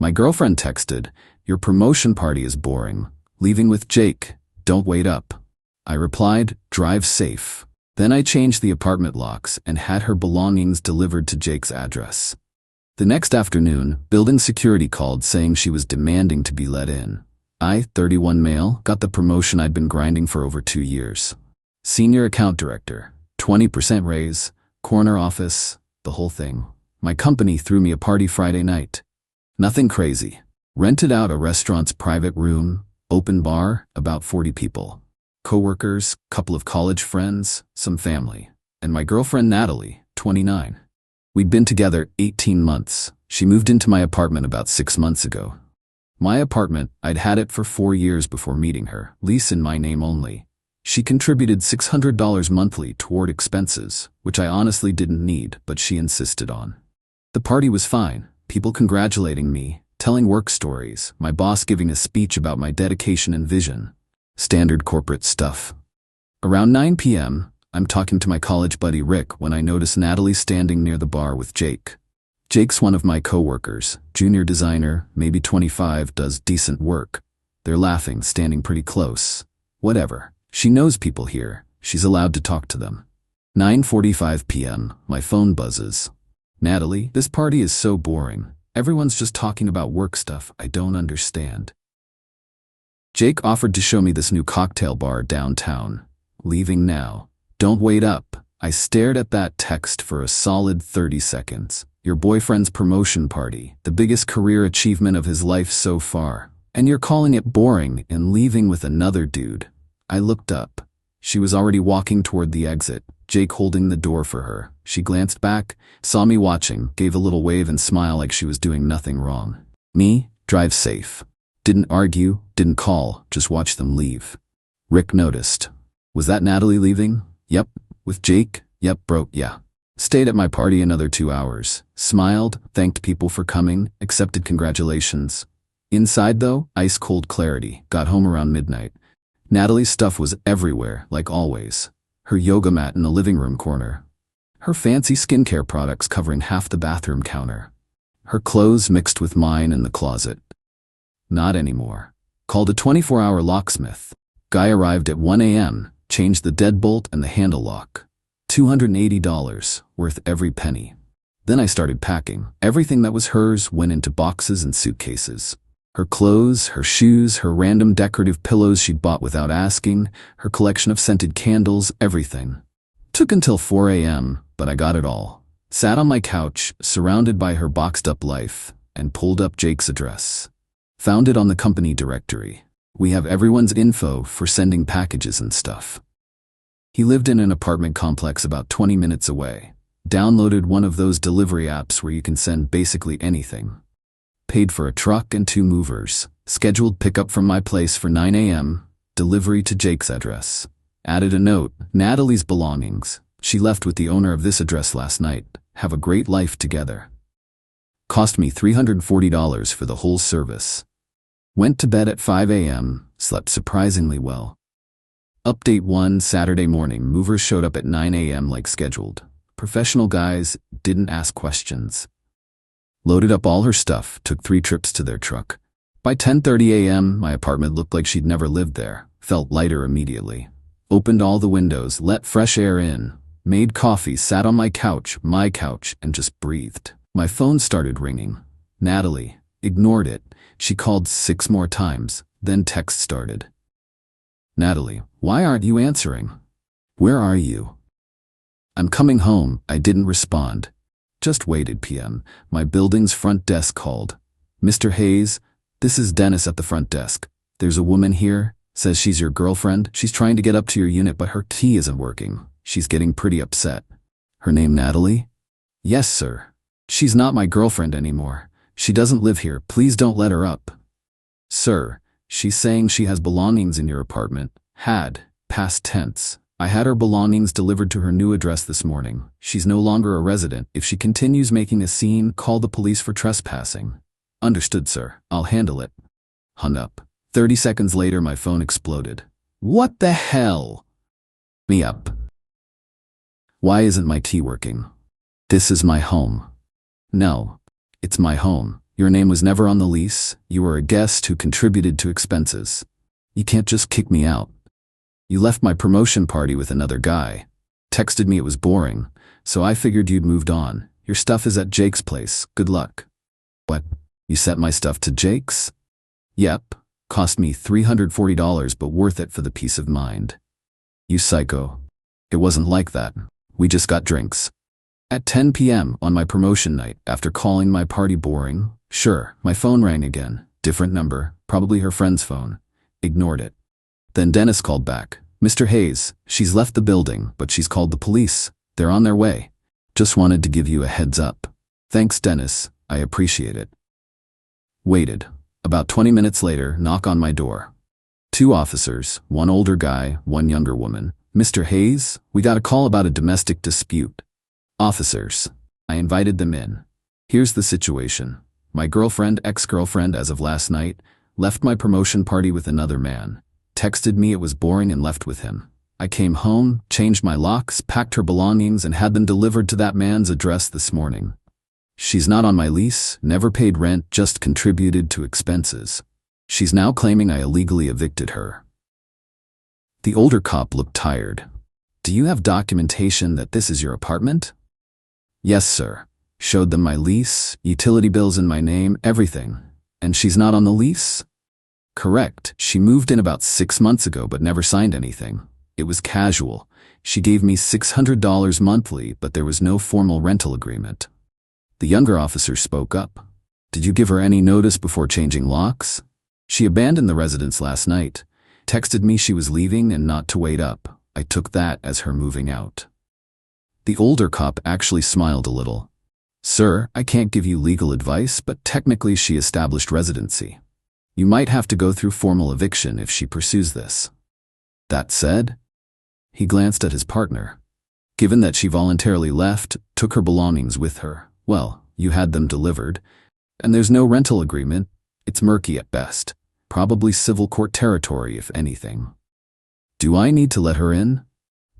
My girlfriend texted, "Your promotion party is boring. Leaving with Jake. Don't wait up." I replied, "Drive safe." Then I changed the apartment locks and had her belongings delivered to Jake's address. The next afternoon, building security called saying she was demanding to be let in. I, 31 male, got the promotion I'd been grinding for over 2 years. Senior account director, 20% raise, corner office, the whole thing. My company threw me a party Friday night. Nothing crazy. Rented out a restaurant's private room, open bar, about 40 people. Coworkers, couple of college friends, some family. And my girlfriend Natalie, 29. We'd been together 18 months. She moved into my apartment about 6 months ago. My apartment, I'd had it for 4 years before meeting her, lease in my name only. She contributed $600 monthly toward expenses, which I honestly didn't need, but she insisted on. The party was fine, people congratulating me, telling work stories, my boss giving a speech about my dedication and vision. Standard corporate stuff. Around 9 p.m., I'm talking to my college buddy Rick when I notice Natalie standing near the bar with Jake. Jake's one of my coworkers, junior designer, maybe 25, does decent work. They're laughing, standing pretty close. Whatever. She knows people here. She's allowed to talk to them. 9:45 p.m., my phone buzzes. "Natalie, this party is so boring. Everyone's just talking about work stuff I don't understand. Jake offered to show me this new cocktail bar downtown. Leaving now. Don't wait up." I stared at that text for a solid 30 seconds. Your boyfriend's promotion party, the biggest career achievement of his life so far. And you're calling it boring and leaving with another dude. I looked up. She was already walking toward the exit, Jake holding the door for her. She glanced back, saw me watching, gave a little wave and smile like she was doing nothing wrong. Me, drive safe. Didn't argue, didn't call, just watch them leave. Rick noticed. "Was that Natalie leaving?" "Yep." "With Jake?" "Yep, bro, yeah." Stayed at my party another 2 hours. Smiled, thanked people for coming, accepted congratulations. Inside though, ice cold clarity. Got home around midnight. Natalie's stuff was everywhere, like always. Her yoga mat in the living room corner. Her fancy skincare products covering half the bathroom counter. Her clothes mixed with mine in the closet. Not anymore. Called a 24-hour locksmith. Guy arrived at 1 a.m., changed the deadbolt and the handle lock. $280, worth every penny. Then I started packing. Everything that was hers went into boxes and suitcases. Her clothes, her shoes, her random decorative pillows she'd bought without asking, her collection of scented candles, everything. Took until 4 a.m., but I got it all. Sat on my couch, surrounded by her boxed-up life, and pulled up Jake's address. Found it on the company directory. We have everyone's info for sending packages and stuff. He lived in an apartment complex about 20 minutes away. Downloaded one of those delivery apps where you can send basically anything. Paid for a truck and 2 movers. Scheduled pickup from my place for 9 a.m. Delivery to Jake's address. Added a note, "Natalie's belongings. She left with the owner of this address last night. Have a great life together." Cost me $340 for the whole service. Went to bed at 5 a.m., slept surprisingly well. Update 1 Saturday morning, movers showed up at 9 a.m. like scheduled. Professional guys, didn't ask questions. Loaded up all her stuff, took 3 trips to their truck. By 10:30 a.m., my apartment looked like she'd never lived there. Felt lighter immediately. Opened all the windows, let fresh air in. Made coffee, sat on my couch, and just breathed. My phone started ringing. Natalie. Ignored it. She called 6 more times, then text started. "Natalie, why aren't you answering? Where are you?" "I'm coming home." I didn't respond. Just waited p.m. My building's front desk called. "Mr. Hayes, this is Dennis at the front desk. There's a woman here, says she's your girlfriend. She's trying to get up to your unit but her key isn't working. She's getting pretty upset." "Her name Natalie?" "Yes, sir. She's not my girlfriend anymore. She doesn't live here. Please don't let her up." "Sir, she's saying she has belongings in your apartment." Had, past tense. I had her belongings delivered to her new address this morning. She's no longer a resident. If she continues making a scene, call the police for trespassing." "Understood, sir. I'll handle it." Hung up. 30 seconds later, my phone exploded. "What the hell?" Me up. Why isn't my tea working? This is my home. No, it's my home. Your name was never on the lease. You were a guest who contributed to expenses. You can't just kick me out. You left my promotion party with another guy. Texted me it was boring, so I figured you'd moved on. Your stuff is at Jake's place. Good luck. What? You sent my stuff to Jake's? Yep. Cost me $340, but worth it for the peace of mind. You psycho. It wasn't like that. We just got drinks. At 10 p.m. on my promotion night, after calling my party boring, sure, my phone rang again. Different number, probably her friend's phone. Ignored it. Then Dennis called back. Mr. Hayes, she's left the building, but she's called the police. They're on their way. Just wanted to give you a heads up. Thanks, Dennis. I appreciate it. Waited. About 20 minutes later, knock on my door. 2 officers, 1 older guy, 1 younger woman. Mr. Hayes, we got a call about a domestic dispute. Officers. I invited them in. Here's the situation. My girlfriend, ex-girlfriend as of last night, left my promotion party with another man. Texted me it was boring and left with him. I came home, changed my locks, packed her belongings, and had them delivered to that man's address this morning. She's not on my lease, never paid rent, just contributed to expenses. She's now claiming I illegally evicted her. The older cop looked tired. Do you have documentation that this is your apartment? Yes, sir. Showed them my lease, utility bills in my name, everything. And she's not on the lease? Correct. She moved in about 6 months ago but never signed anything. It was casual. She gave me $600 monthly, but there was no formal rental agreement. The younger officer spoke up. Did you give her any notice before changing locks? She abandoned the residence last night. Texted me she was leaving and not to wait up. I took that as her moving out. The older cop actually smiled a little. Sir, I can't give you legal advice, but technically she established residency. You might have to go through formal eviction if she pursues this. That said, he glanced at his partner. Given that she voluntarily left, took her belongings with her, well, you had them delivered, and there's no rental agreement, it's murky at best. Probably civil court territory, if anything. Do I need to let her in?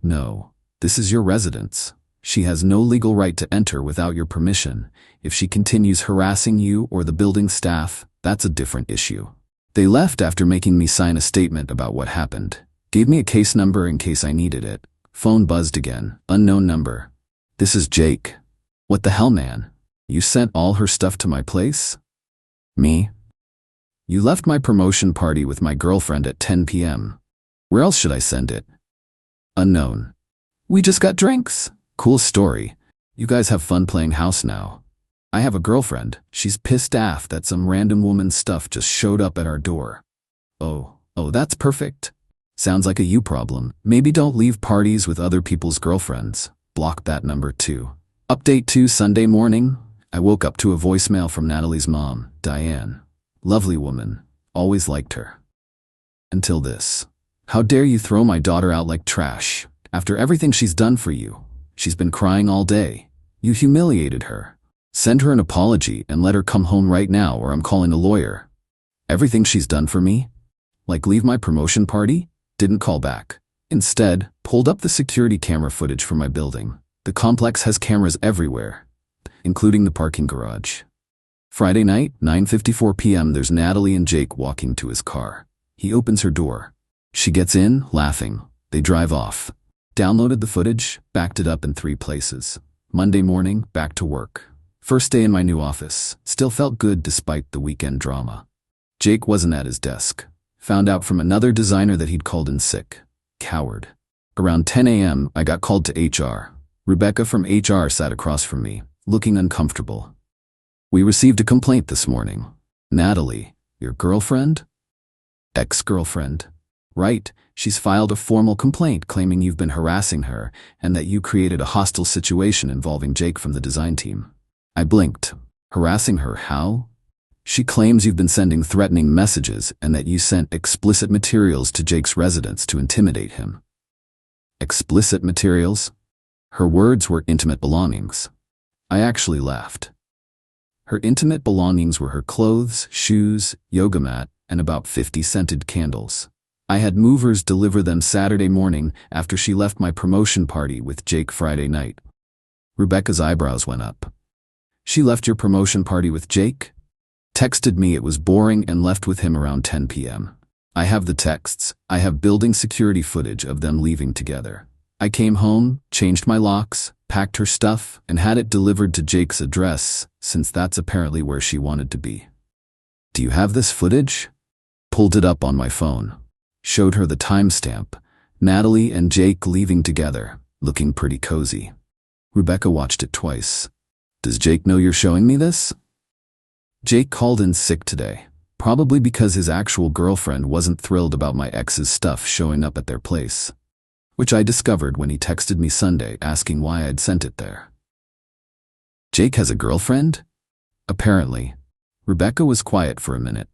No. This is your residence. She has no legal right to enter without your permission. If she continues harassing you or the building staff, that's a different issue. They left after making me sign a statement about what happened. Gave me a case number in case I needed it. Phone buzzed again. Unknown number. This is Jake. What the hell, man? You sent all her stuff to my place? Me? You left my promotion party with my girlfriend at 10 p.m. Where else should I send it? Unknown. We just got drinks. Cool story. You guys have fun playing house now. I have a girlfriend. She's pissed off that some random woman's stuff just showed up at our door. Oh, that's perfect. Sounds like a you problem. Maybe don't leave parties with other people's girlfriends. Block that number too. Update 2 Sunday morning. I woke up to a voicemail from Natalie's mom, Diane. Lovely woman. Always liked her. Until this. How dare you throw my daughter out like trash, after everything she's done for you. She's been crying all day. You humiliated her. Send her an apology and let her come home right now or I'm calling a lawyer. Everything she's done for me? Like leave my promotion party? Didn't call back. Instead, pulled up the security camera footage from my building. The complex has cameras everywhere, including the parking garage. Friday night, 9:54 p.m. there's Natalie and Jake walking to his car. He opens her door. She gets in, laughing. They drive off. Downloaded the footage, backed it up in 3 places. Monday morning, back to work. First day in my new office. Still felt good despite the weekend drama. Jake wasn't at his desk. Found out from another designer that he'd called in sick. Coward. Around 10 a.m., I got called to HR. Rebecca from HR sat across from me, looking uncomfortable. We received a complaint this morning. Natalie, your girlfriend? Ex-girlfriend. Right, she's filed a formal complaint claiming you've been harassing her and that you created a hostile situation involving Jake from the design team. I blinked. Harassing her how? She claims you've been sending threatening messages and that you sent explicit materials to Jake's residence to intimidate him. Explicit materials? Her words were intimate belongings. I actually laughed. Her intimate belongings were her clothes, shoes, yoga mat, and about 50 scented candles. I had movers deliver them Saturday morning after she left my promotion party with Jake Friday night. Rebecca's eyebrows went up. She left your promotion party with Jake? Texted me it was boring and left with him around 10 p.m. I have the texts. I have building security footage of them leaving together. I came home, changed my locks, packed her stuff, and had it delivered to Jake's address, since that's apparently where she wanted to be. Do you have this footage? Pulled it up on my phone. Showed her the timestamp. Natalie and Jake leaving together, looking pretty cozy. Rebecca watched it twice. Does Jake know you're showing me this? Jake called in sick today, probably because his actual girlfriend wasn't thrilled about my ex's stuff showing up at their place, which I discovered when he texted me Sunday asking why I'd sent it there. Jake has a girlfriend? Apparently. Rebecca was quiet for a minute.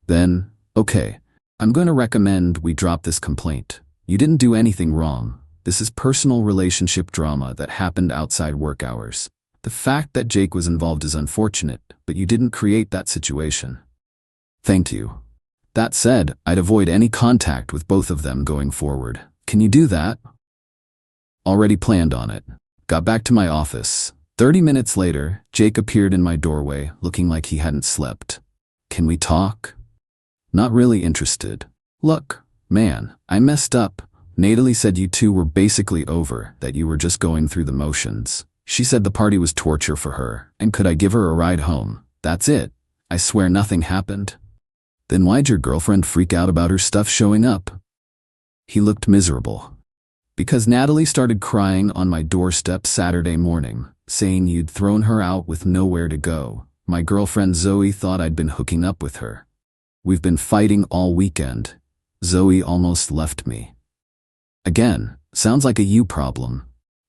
Then, okay, I'm going to recommend we drop this complaint. You didn't do anything wrong. This is personal relationship drama that happened outside work hours. The fact that Jake was involved is unfortunate, but you didn't create that situation. Thank you. That said, I'd avoid any contact with both of them going forward. Can you do that? Already planned on it. Got back to my office. 30 minutes later, Jake appeared in my doorway, looking like he hadn't slept. Can we talk? Not really interested. Look, man, I messed up. Natalie said you two were basically over, that you were just going through the motions. She said the party was torture for her, and could I give her a ride home? That's it. I swear nothing happened. Then why'd your girlfriend freak out about her stuff showing up? He looked miserable. Because Natalie started crying on my doorstep Saturday morning, saying you'd thrown her out with nowhere to go. My girlfriend Zoe thought I'd been hooking up with her. We've been fighting all weekend. Zoe almost left me. Again, sounds like a you problem.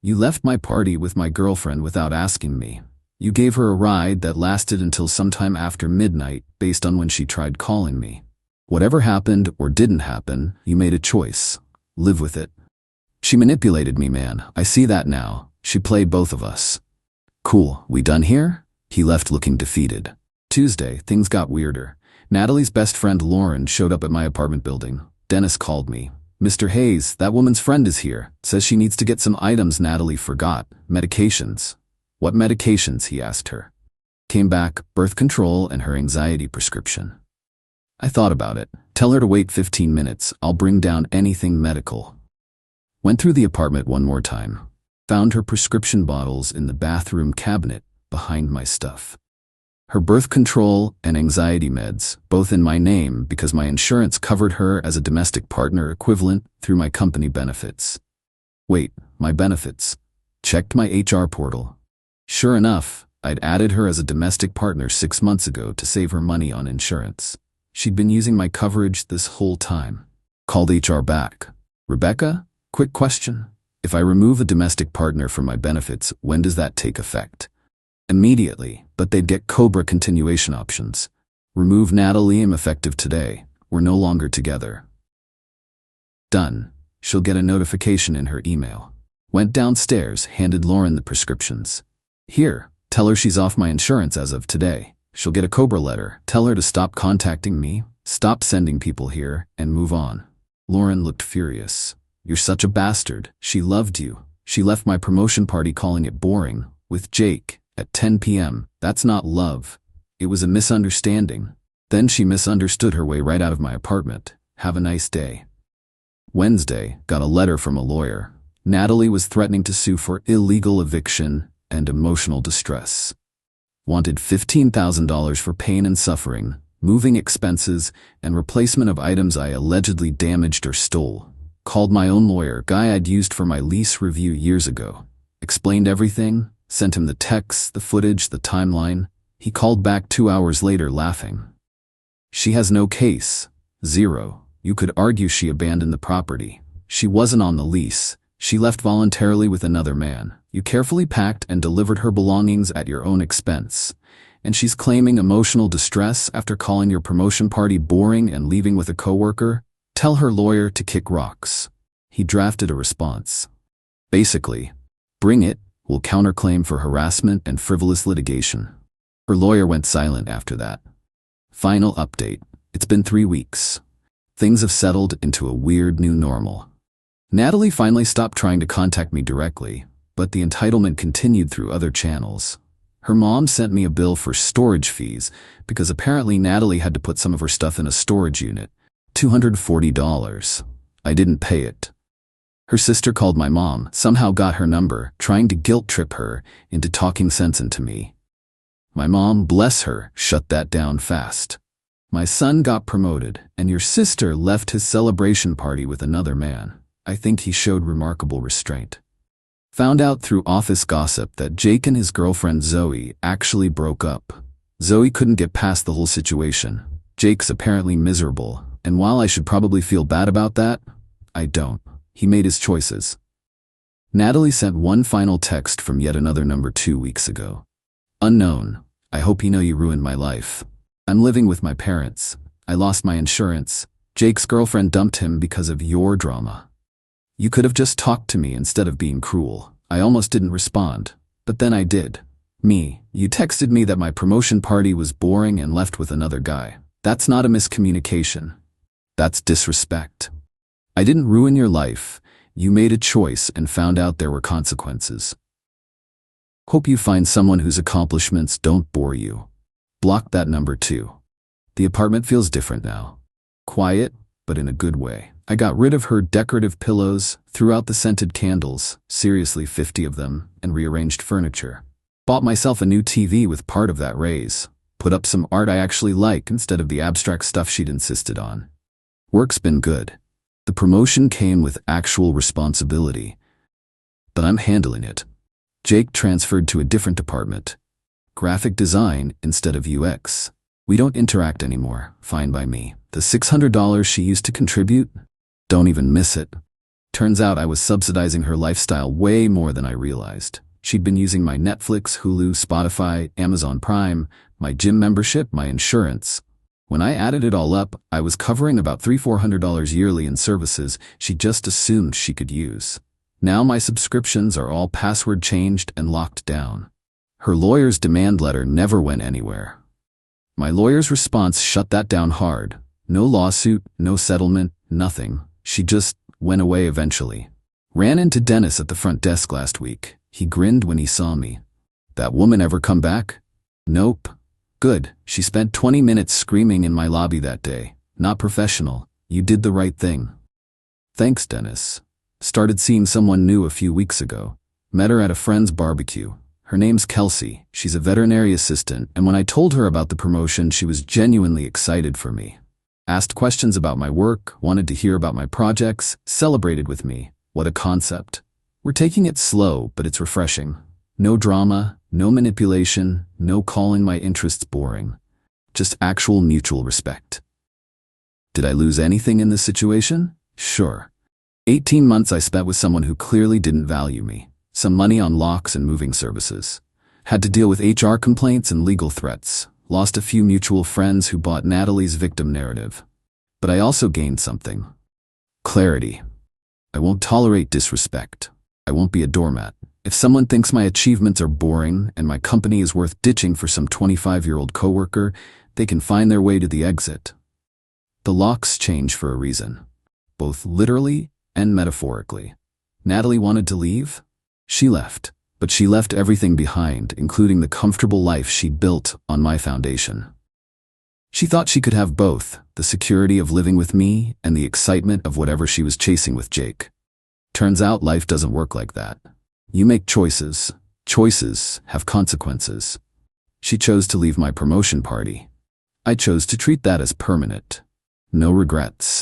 You left my party with my girlfriend without asking me. You gave her a ride that lasted until sometime after midnight based on when she tried calling me. Whatever happened or didn't happen, you made a choice. Live with it. She manipulated me, man. I see that now. She played both of us. Cool, we done here? He left looking defeated. Tuesday, things got weirder. Natalie's best friend Lauren showed up at my apartment building. Dennis called me. Mr. Hayes, that woman's friend is here. Says she needs to get some items Natalie forgot. Medications. What medications? He asked her. Came back, birth control and her anxiety prescription. I thought about it. Tell her to wait 15 minutes. I'll bring down anything medical. Went through the apartment one more time. Found her prescription bottles in the bathroom cabinet behind my stuff. Her birth control and anxiety meds, both in my name because my insurance covered her as a domestic partner equivalent through my company benefits. Wait, my benefits? Checked my HR portal. Sure enough, I'd added her as a domestic partner 6 months ago to save her money on insurance. She'd been using my coverage this whole time. Called HR back. Rebecca, quick question. If I remove a domestic partner from my benefits, when does that take effect? Immediately, but they'd get COBRA continuation options. Remove Natalie effective today. We're no longer together. Done. She'll get a notification in her email. Went downstairs, handed Lauren the prescriptions. Here, tell her she's off my insurance as of today. She'll get a COBRA letter. Tell her to stop contacting me, stop sending people here, and move on. Lauren looked furious. You're such a bastard. She loved you. She left my promotion party calling it boring, with Jake. At 10 p.m., that's not love. It was a misunderstanding. Then she misunderstood her way right out of my apartment. Have a nice day. Wednesday, got a letter from a lawyer. Natalie was threatening to sue for illegal eviction and emotional distress. Wanted $15,000 for pain and suffering, moving expenses, and replacement of items I allegedly damaged or stole. Called my own lawyer, guy I'd used for my lease review years ago. Explained everything. Sent him the texts, the footage, the timeline. He called back 2 hours later laughing. She has no case. Zero. You could argue she abandoned the property. She wasn't on the lease. She left voluntarily with another man. You carefully packed and delivered her belongings at your own expense. And she's claiming emotional distress after calling your promotion party boring and leaving with a coworker? Tell her lawyer to kick rocks. He drafted a response. Basically, bring it. Will counterclaim for harassment and frivolous litigation. Her lawyer went silent after that. Final update. It's been 3 weeks. Things have settled into a weird new normal. Natalie finally stopped trying to contact me directly, but the entitlement continued through other channels. Her mom sent me a bill for storage fees because apparently Natalie had to put some of her stuff in a storage unit. $240. I didn't pay it. Her sister called my mom, somehow got her number, trying to guilt trip her into talking sense into me. My mom, bless her, shut that down fast. My son got promoted, and your sister left his celebration party with another man. I think he showed remarkable restraint. Found out through office gossip that Jake and his girlfriend Zoe actually broke up. Zoe couldn't get past the whole situation. Jake's apparently miserable, and while I should probably feel bad about that, I don't. He made his choices. Natalie sent one final text from yet another number 2 weeks ago. Unknown. I hope you know you ruined my life. I'm living with my parents. I lost my insurance. Jake's girlfriend dumped him because of your drama. You could have just talked to me instead of being cruel. I almost didn't respond, but then I did. You texted me that my promotion party was boring and left with another guy. That's not a miscommunication. That's disrespect. I didn't ruin your life. You made a choice and found out there were consequences. Hope you find someone whose accomplishments don't bore you. Block that number 2. The apartment feels different now. Quiet, but in a good way. I got rid of her decorative pillows, threw out the scented candles, seriously 50 of them, and rearranged furniture. Bought myself a new TV with part of that raise. Put up some art I actually like instead of the abstract stuff she'd insisted on. Work's been good. The promotion came with actual responsibility, but I'm handling it. Jake transferred to a different department. Graphic design instead of UX. We don't interact anymore, fine by me. The $600 she used to contribute? Don't even miss it. Turns out I was subsidizing her lifestyle way more than I realized. She'd been using my Netflix, Hulu, Spotify, Amazon Prime, my gym membership, my insurance. When I added it all up, I was covering about $300–400 yearly in services she just assumed she could use. Now my subscriptions are all password changed and locked down. Her lawyer's demand letter never went anywhere. My lawyer's response shut that down hard. No lawsuit, no settlement, nothing. She just went away eventually. Ran into Dennis at the front desk last week. He grinned when he saw me. That woman ever come back? Nope. Good. She spent 20 minutes screaming in my lobby that day. Not professional. You did the right thing. Thanks, Dennis. Started seeing someone new a few weeks ago. Met her at a friend's barbecue. Her name's Kelsey. She's a veterinary assistant, and when I told her about the promotion, she was genuinely excited for me. Asked questions about my work, wanted to hear about my projects, celebrated with me. What a concept. We're taking it slow, but it's refreshing. No drama, no manipulation, no calling my interests boring. Just actual mutual respect. Did I lose anything in this situation? Sure. 18 months I spent with someone who clearly didn't value me. Some money on locks and moving services. Had to deal with HR complaints and legal threats. Lost a few mutual friends who bought Natalie's victim narrative. But I also gained something. Clarity. I won't tolerate disrespect. I won't be a doormat. If someone thinks my achievements are boring and my company is worth ditching for some 25-year-old coworker, they can find their way to the exit. The locks change for a reason, both literally and metaphorically. Natalie wanted to leave? She left, but she left everything behind, including the comfortable life she'd built on my foundation. She thought she could have both, the security of living with me and the excitement of whatever she was chasing with Jake. Turns out life doesn't work like that. You make choices. Choices have consequences. She chose to leave my promotion party. I chose to treat that as permanent. No regrets.